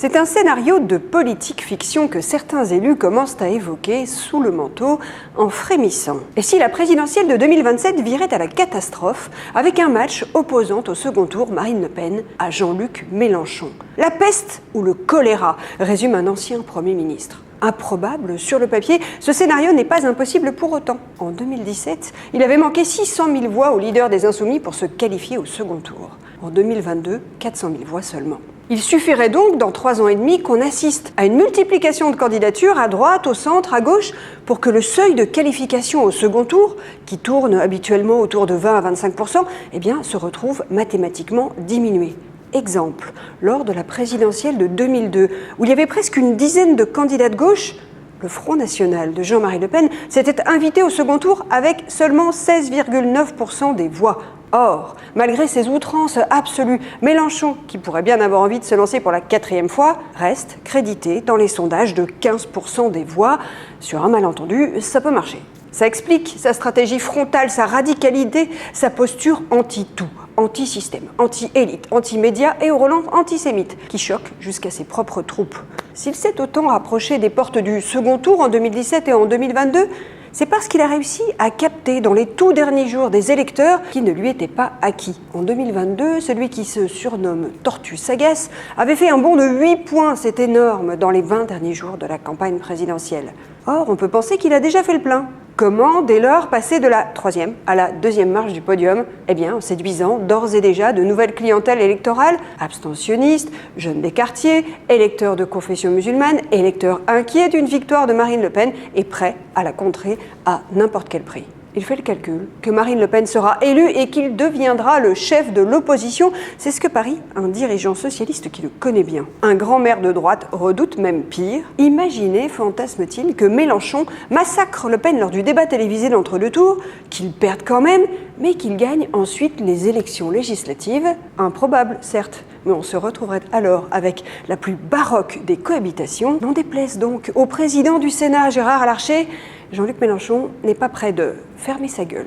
C'est un scénario de politique fiction que certains élus commencent à évoquer sous le manteau en frémissant. Et si la présidentielle de 2027 virait à la catastrophe avec un match opposant au second tour Marine Le Pen à Jean-Luc Mélenchon? La peste ou le choléra, résume un ancien Premier ministre. Improbable sur le papier, ce scénario n'est pas impossible pour autant. En 2017, il avait manqué 600 000 voix au leader des Insoumis pour se qualifier au second tour. En 2022, 400 000 voix seulement. Il suffirait donc, dans 3 ans et demi, qu'on assiste à une multiplication de candidatures à droite, au centre, à gauche, pour que le seuil de qualification au second tour, qui tourne habituellement autour de 20 à 25%, se retrouve mathématiquement diminué. Exemple, lors de la présidentielle de 2002, où il y avait presque une dizaine de candidats de gauche, le Front National de Jean-Marie Le Pen s'était invité au second tour avec seulement 16,9% des voix. Or, malgré ses outrances absolues, Mélenchon, qui pourrait bien avoir envie de se lancer pour la 4e fois, reste crédité dans les sondages de 15% des voix. Sur un malentendu, ça peut marcher. Ça explique sa stratégie frontale, sa radicalité, sa posture anti-tout, anti-système, anti-élite, anti-médias et au relent antisémite, qui choque jusqu'à ses propres troupes. S'il s'est autant rapproché des portes du second tour en 2017 et en 2022, c'est parce qu'il a réussi à capter dans les tout derniers jours des électeurs qui ne lui étaient pas acquis. En 2022, celui qui se surnomme Tortue Sagace avait fait un bond de 8 points, c'est énorme, dans les 20 derniers jours de la campagne présidentielle. Or, on peut penser qu'il a déjà fait le plein. Comment, dès lors, passer de la 3e à la 2e marche du podium? En séduisant d'ores et déjà de nouvelles clientèles électorales, abstentionnistes, jeunes des quartiers, électeurs de confession musulmane, électeurs inquiets d'une victoire de Marine Le Pen et prêts à la contrer à n'importe quel prix. Il fait le calcul que Marine Le Pen sera élue et qu'il deviendra le chef de l'opposition. C'est ce que parie un dirigeant socialiste qui le connaît bien. Un grand maire de droite redoute même pire. Imaginez, fantasme-t-il, que Mélenchon massacre Le Pen lors du débat télévisé d'entre-deux tours, qu'il perde quand même, mais qu'il gagne ensuite les élections législatives. Improbable, certes, mais on se retrouverait alors avec la plus baroque des cohabitations. N'en déplaise donc au président du Sénat, Gérard Larcher, Jean-Luc Mélenchon n'est pas prêt de fermer sa gueule.